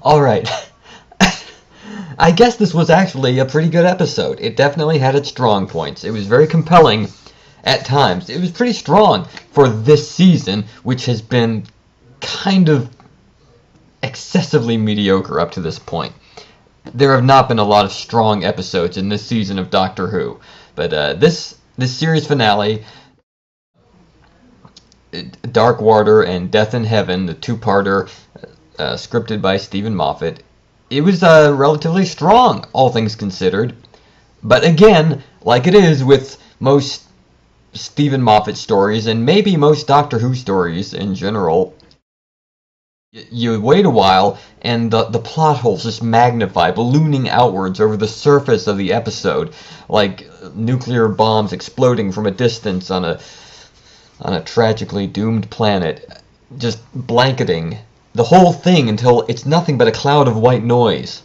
Alright. I guess this was actually a pretty good episode. It definitely had its strong points. It was very compelling at times. It was pretty strong for this season, which has been kind of excessively mediocre up to this point. There have not been a lot of strong episodes in this season of Doctor Who. But this series finale, Dark Water and Death in Heaven, the two-parter scripted by Stephen Moffat, it was relatively strong, all things considered. But again, like it is with most Stephen Moffat stories, and maybe most Doctor Who stories in general, you wait a while, and the plot holes just magnify, ballooning outwards over the surface of the episode, like nuclear bombs exploding from a distance on a tragically doomed planet, just blanketing the whole thing until it's nothing but a cloud of white noise.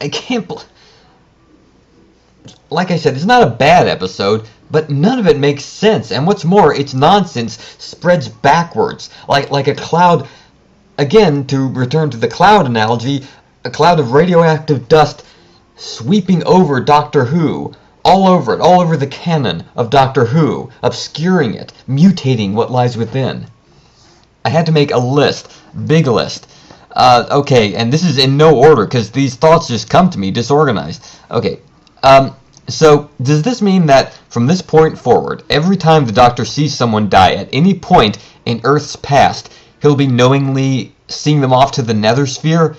I can't like I said, it's not a bad episode, but none of it makes sense. And what's more, its nonsense spreads backwards, like a cloud. Again, to return to the cloud analogy, a cloud of radioactive dust sweeping over Doctor Who, all over it, all over the canon of Doctor Who, obscuring it, mutating what lies within. I had to make a list, big list. Okay, and this is in no order, because these thoughts just come to me disorganized. Okay, so does this mean that from this point forward, every time the Doctor sees someone die at any point in Earth's past, he'll be knowingly seeing them off to the Nether Sphere?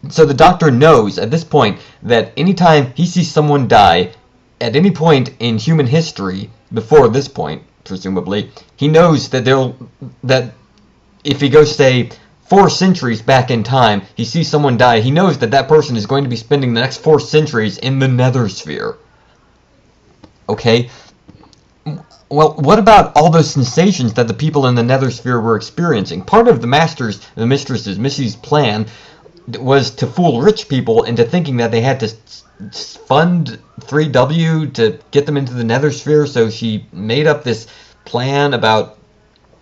So the Doctor knows at this point that anytime he sees someone die at any point in human history, before this point, presumably, he knows that if he goes, say, 4 centuries back in time, he sees someone die, he knows that that person is going to be spending the next 4 centuries in the Nether Sphere. Okay? Well, what about all those sensations that the people in the Nether Sphere were experiencing? Part of the Missy's plan was to fool rich people into thinking that they had to fund 3W to get them into the Nether Sphere, so she made up this plan about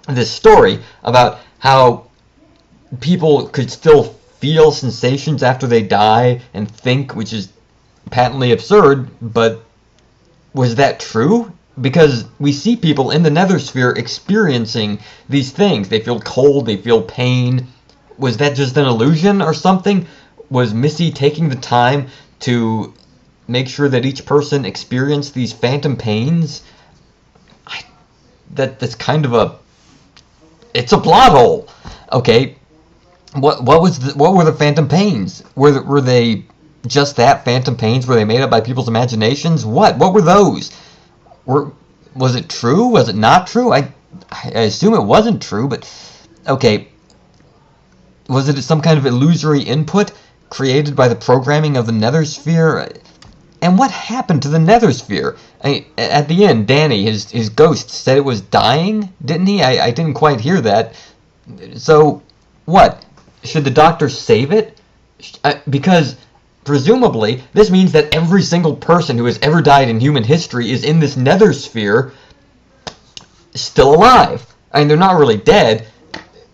this story about how people could still feel sensations after they die and think, which is patently absurd, but was that true? Because we see people in the Nether Sphere experiencing these things. They feel cold, they feel pain. Was that just an illusion or something? Was Missy taking the time to make sure that each person experienced these phantom pains? That's kind of it's a plot hole. Okay, what were the phantom pains? Were they just that, phantom pains? Were they made up by people's imaginations? What were those? Was it true? Was it not true? I assume it wasn't true, but okay. Was it some kind of illusory input created by the programming of the Nether Sphere? And what happened to the Nether Sphere? At the end, Danny, his ghost, said it was dying, didn't he? I didn't quite hear that. So, what? Should the Doctor save it? Because, presumably, this means that every single person who has ever died in human history is in this Nether Sphere still alive. I mean, they're not really dead.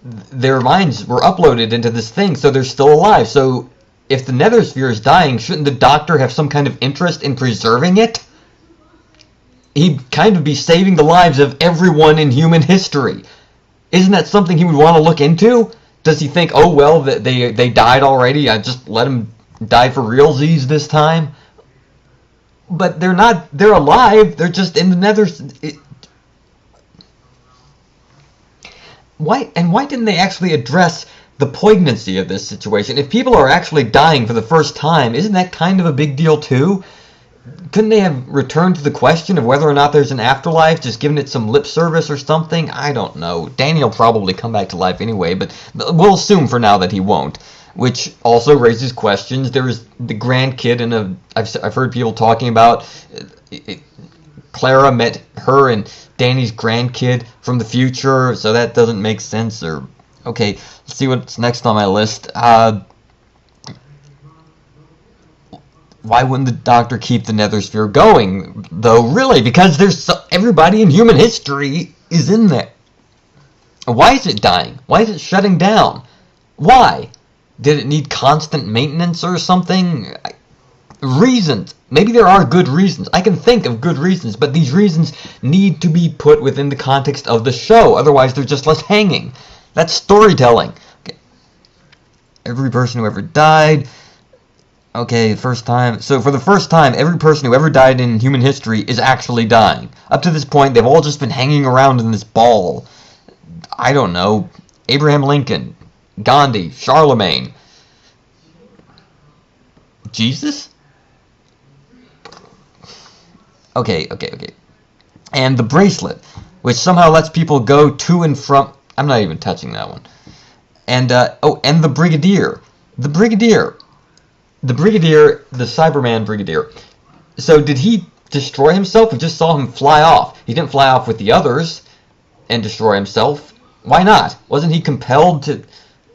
Their minds were uploaded into this thing, so they're still alive. So, if the Nether Sphere is dying, shouldn't the Doctor have some kind of interest in preserving it? He'd kind of be saving the lives of everyone in human history. Isn't that something he would want to look into? Does he think, oh, well, they died already, I just let them die for realsies this time? But they're not, they're alive, they're just in the Nether... Why didn't they actually address the poignancy of this situation? If people are actually dying for the first time, isn't that kind of a big deal too? Couldn't they have returned to the question of whether or not there's an afterlife, just given it some lip service or something? I don't know. Danny will probably come back to life anyway, but we'll assume for now that he won't. Which also raises questions. There was the grandkid, and I've heard people talking about Clara met her and Danny's grandkid from the future, so that doesn't make sense. Or okay, let's see what's next on my list. Why wouldn't the Doctor keep the Nether Sphere going, though? Really, because everybody in human history is in there. Why is it dying? Why is it shutting down? Why? Did it need constant maintenance or something? Reasons. Maybe there are good reasons. I can think of good reasons, but these reasons need to be put within the context of the show. Otherwise, they're just left hanging. That's storytelling. Okay. Every person who ever died. Okay, first time. So for the first time, every person who ever died in human history is actually dying. Up to this point, they've all just been hanging around in this ball. I don't know. Abraham Lincoln, Gandhi, Charlemagne, Jesus? Okay. And the bracelet, which somehow lets people go to and from... I'm not even touching that one. And, and the Brigadier. The Cyberman Brigadier. So did he destroy himself? We just saw him fly off. He didn't fly off with the others and destroy himself. Why not? Wasn't he compelled to...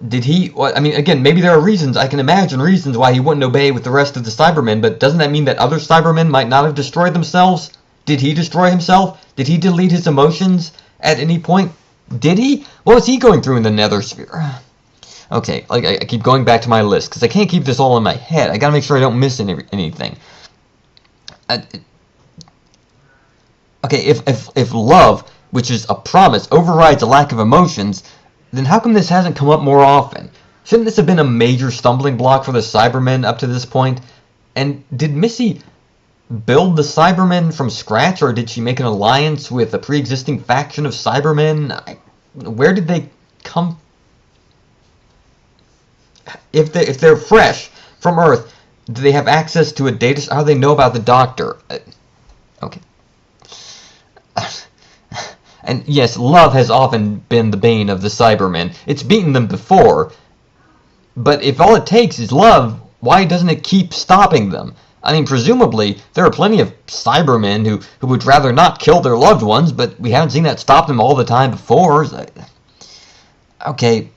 Did he... I mean, again, maybe there are reasons. I can imagine reasons why he wouldn't obey with the rest of the Cybermen, but doesn't that mean that other Cybermen might not have destroyed themselves? Did he destroy himself? Did he delete his emotions at any point? Did he? What was he going through in the Nether Sphere? Okay, I keep going back to my list, because I can't keep this all in my head. I gotta make sure I don't miss anything. Okay, if love, which is a promise, overrides a lack of emotions, then how come this hasn't come up more often? Shouldn't this have been a major stumbling block for the Cybermen up to this point? And did Missy build the Cybermen from scratch, or did she make an alliance with a pre-existing faction of Cybermen? Where did they come? If they're fresh from Earth, do they have access to a data? How do they know about the Doctor? Okay. And yes, love has often been the bane of the Cybermen. It's beaten them before. But if all it takes is love, why doesn't it keep stopping them? I mean, presumably, there are plenty of Cybermen who would rather not kill their loved ones, but we haven't seen that stop them all the time before. Okay.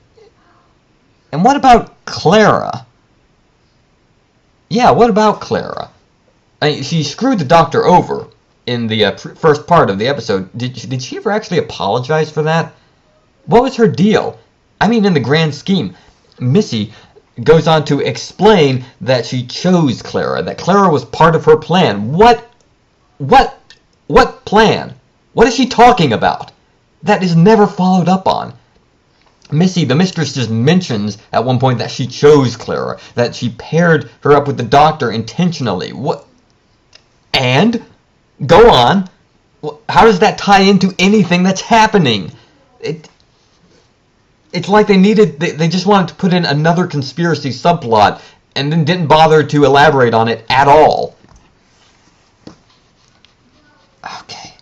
And what about Clara? Yeah, what about Clara? I mean, she screwed the Doctor over in the first part of the episode. Did she ever actually apologize for that? What was her deal? I mean, in the grand scheme, Missy goes on to explain that she chose Clara, that Clara was part of her plan. What plan? What is she talking about? That is never followed up on. Missy, the mistress, just mentions at one point that she chose Clara, that she paired her up with the Doctor intentionally. What? And? Go on. How does that tie into anything that's happening? It's like they just wanted to put in another conspiracy subplot and then didn't bother to elaborate on it at all. Okay.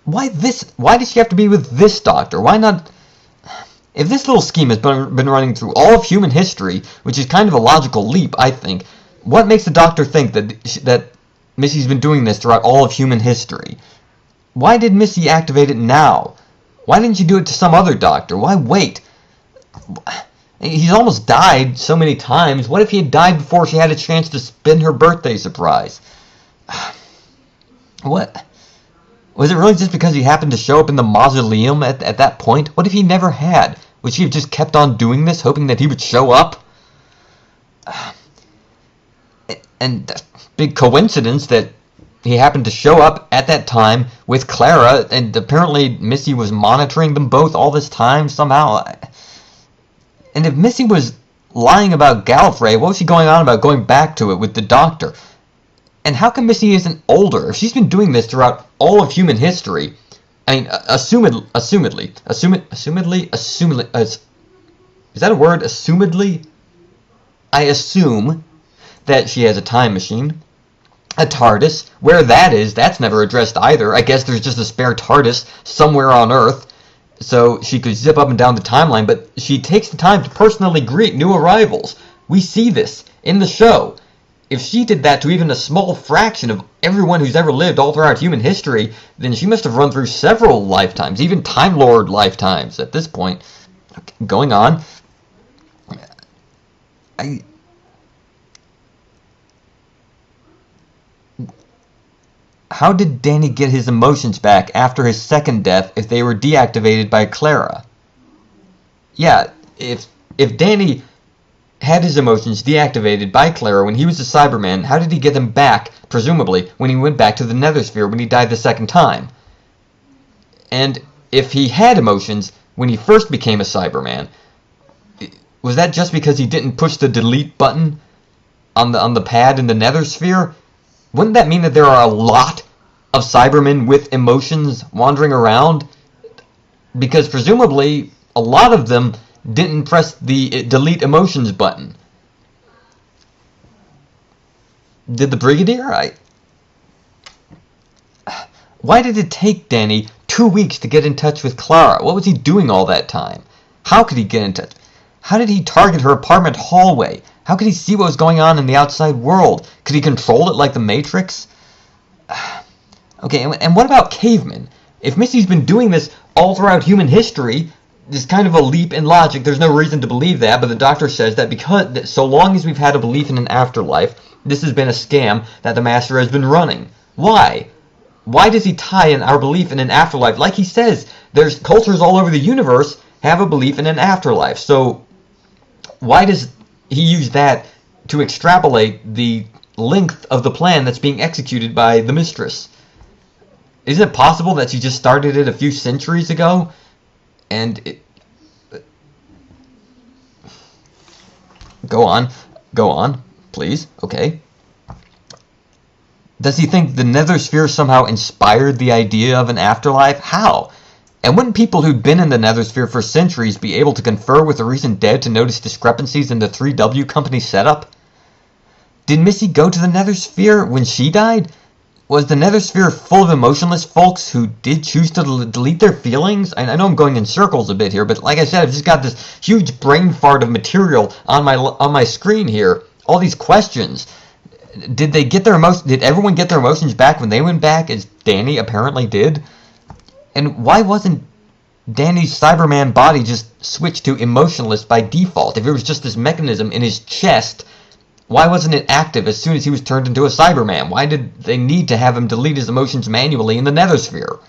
Why does she have to be with this Doctor? Why not... If this little scheme has been running through all of human history, which is kind of a logical leap, I think, what makes the Doctor think that Missy's been doing this throughout all of human history? Why did Missy activate it now? Why didn't you do it to some other Doctor? Why wait? He's almost died so many times. What if he had died before she had a chance to spin her birthday surprise? What? Was it really just because he happened to show up in the mausoleum at that point? What if he never had? Would she have just kept on doing this, hoping that he would show up? And big coincidence that he happened to show up at that time with Clara, and apparently Missy was monitoring them both all this time somehow. And if Missy was lying about Gallifrey, what was she going on about going back to it with the Doctor? And how come Missy isn't older? If she's been doing this throughout all of human history, I mean, assumedly, is that a word? Assumedly? I assume that she has a time machine, a TARDIS. Where that is, that's never addressed either. I guess there's just a spare TARDIS somewhere on Earth, so she could zip up and down the timeline, but she takes the time to personally greet new arrivals. We see this in the show. If she did that to even a small fraction of everyone who's ever lived all throughout human history, then she must have run through several lifetimes, even Time Lord lifetimes at this point. Going on. How did Danny get his emotions back after his second death if they were deactivated by Clara? Yeah, if Danny had his emotions deactivated by Clara when he was a Cyberman, how did he get them back, presumably, when he went back to the Nethersphere when he died the second time? And if he had emotions when he first became a Cyberman, was that just because he didn't push the delete button on the pad in the Nethersphere? Wouldn't that mean that there are a lot of Cybermen with emotions wandering around? Because presumably a lot of them didn't press the delete emotions button. Did the Brigadier? Why did it take Danny 2 weeks to get in touch with Clara? What was he doing all that time? How could he get in touch? How did he target her apartment hallway? How could he see what was going on in the outside world? Could he control it like the Matrix? Okay, and what about cavemen? If Missy's been doing this all throughout human history, there's kind of a leap in logic. There's no reason to believe that, but the Doctor says that because so long as we've had a belief in an afterlife, this has been a scam that the Master has been running. Why? Why does he tie in our belief in an afterlife? Like he says, there's cultures all over the universe have a belief in an afterlife. So why does he use that to extrapolate the length of the plan that's being executed by the Mistress? Isn't it possible that she just started it a few centuries ago? And Go on, please. Okay. Does he think the Nethersphere somehow inspired the idea of an afterlife? How? And wouldn't people who'd been in the Nethersphere for centuries be able to confer with the recent dead to notice discrepancies in the 3W company setup? Did Missy go to the Nethersphere when she died? Was the Nethersphere full of emotionless folks who did choose to delete their feelings? I know I'm going in circles a bit here, but like I said, I've just got this huge brain fart of material on my screen here. All these questions. Did everyone get their emotions back when they went back, as Danny apparently did? And why wasn't Danny's Cyberman body just switched to emotionless by default? If it was just this mechanism in his chest, why wasn't it active as soon as he was turned into a Cyberman? Why did they need to have him delete his emotions manually in the Nethersphere?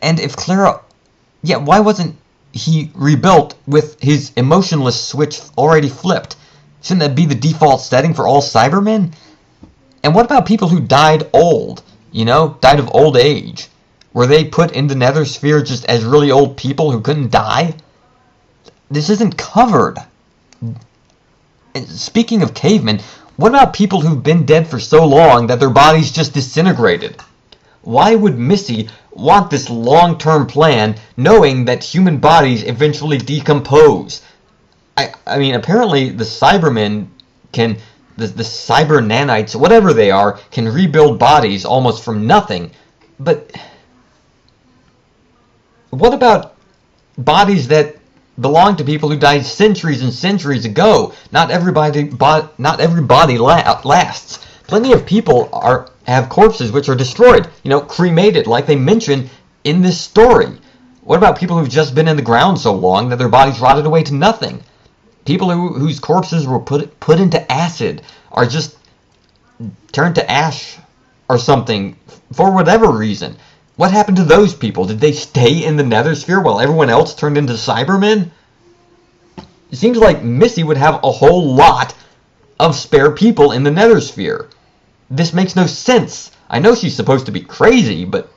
And if Clara... Yeah, why wasn't he rebuilt with his emotionless switch already flipped? Shouldn't that be the default setting for all Cybermen? And what about people who died old? Died of old age? Were they put in the Nethersphere just as really old people who couldn't die? This isn't covered. And speaking of cavemen, what about people who've been dead for so long that their bodies just disintegrated? Why would Missy want this long-term plan knowing that human bodies eventually decompose? I mean, apparently the Cybermen can... The cyber nanites, whatever they are, can rebuild bodies almost from nothing. But what about bodies that belong to people who died centuries and centuries ago? Not every body lasts. Plenty of people have corpses which are destroyed, cremated, like they mentioned in this story. What about people who've just been in the ground so long that their bodies rotted away to nothing? People whose corpses were put into acid are just turned to ash or something for whatever reason. What happened to those people? Did they stay in the Nethersphere while everyone else turned into Cybermen? It seems like Missy would have a whole lot of spare people in the Nethersphere. This makes no sense. I know she's supposed to be crazy, but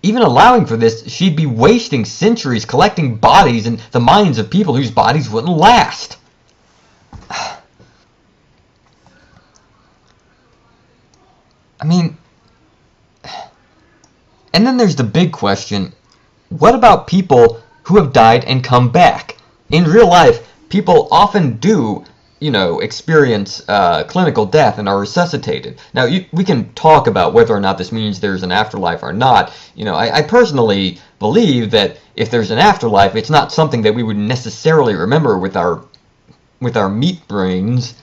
even allowing for this, she'd be wasting centuries collecting bodies in the minds of people whose bodies wouldn't last. I mean, and then there's the big question, what about people who have died and come back? In real life, people often do, experience clinical death and are resuscitated. Now, we can talk about whether or not this means there's an afterlife or not. I personally believe that if there's an afterlife, it's not something that we would necessarily remember with our meat brains.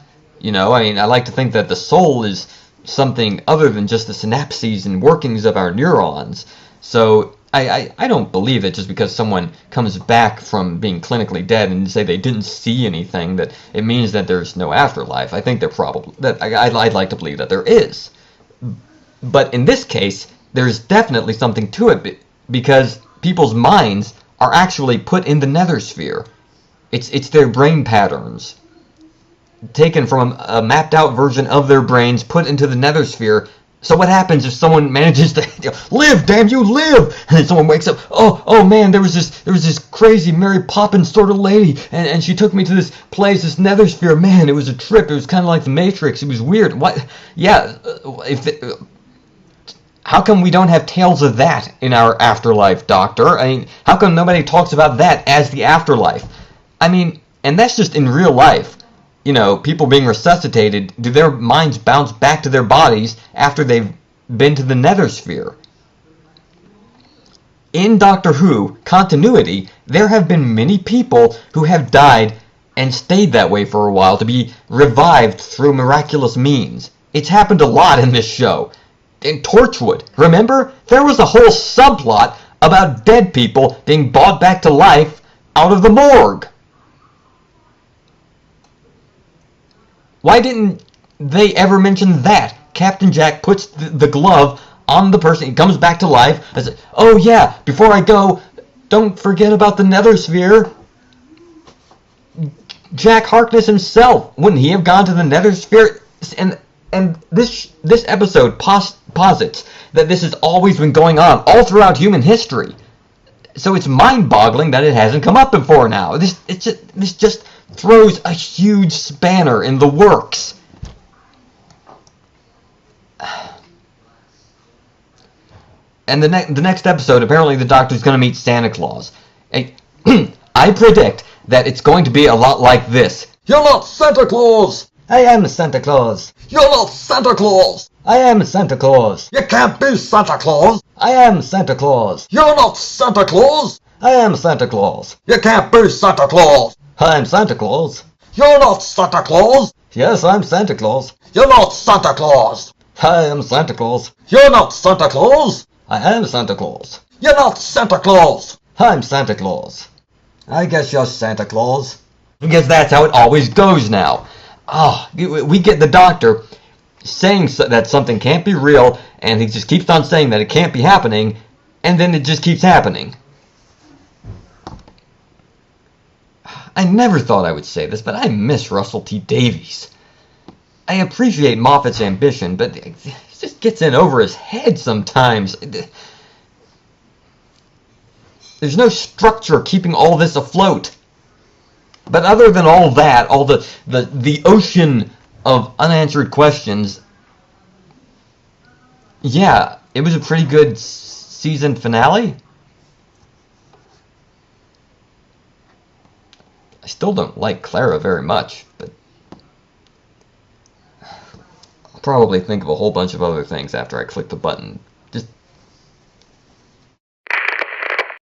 I like to think that the soul is something other than just the synapses and workings of our neurons. So I don't believe it just because someone comes back from being clinically dead and say they didn't see anything that it means that there's no afterlife. I think I'd like to believe that there is. But in this case, there's definitely something to it because people's minds are actually put in the nether sphere. It's their brain patterns taken from a mapped out version of their brains, put into the nether sphere. So what happens if someone manages to live, damn you, live, and then someone wakes up, oh man, there was this crazy Mary Poppins sort of lady, and she took me to this place, this nether sphere. Man, it was a trip. It was kind of like the Matrix. It was weird. What? Yeah, how come we don't have tales of that in our afterlife, Doctor? I mean, how come nobody talks about that as the afterlife? I mean, and that's just in real life. You know, people being resuscitated, do their minds bounce back to their bodies after they've been to the nether sphere? In Doctor Who continuity, there have been many people who have died and stayed that way for a while to be revived through miraculous means. It's happened a lot in this show. In Torchwood, remember? There was a whole subplot about dead people being brought back to life out of the morgue. Why didn't they ever mention that? Captain Jack puts the glove on the person, he comes back to life, and says, oh yeah, before I go, don't forget about the nether sphere. Jack Harkness himself, wouldn't he have gone to the nether sphere? And this episode posits that this has always been going on all throughout human history. So it's mind-boggling that it hasn't come up before now. This just throws a huge spanner in the works. And the next episode, apparently the Doctor's going to meet Santa Claus. I predict that it's going to be a lot like this. You're not Santa Claus! I am Santa Claus. You're not Santa Claus! I am Santa Claus. You can't be Santa Claus! I am Santa Claus. You're not Santa Claus! I am Santa Claus. You can't be Santa Claus! I'm Santa Claus. You're not Santa Claus! Yes, I'm Santa Claus. You're not Santa Claus! I am Santa Claus. You're not Santa Claus! I am Santa Claus. You're not Santa Claus! I'm Santa Claus. I guess you're Santa Claus. Because that's how it always goes now. We get the Doctor saying that something can't be real, and he just keeps on saying that it can't be happening, and then it just keeps happening. I never thought I would say this, but I miss Russell T Davies. I appreciate Moffat's ambition, but it just gets in over his head sometimes. There's no structure keeping all this afloat. But other than all that, all the ocean of unanswered questions, yeah, it was a pretty good season finale. I still don't like Clara very much, but I'll probably think of a whole bunch of other things after I click the button. Just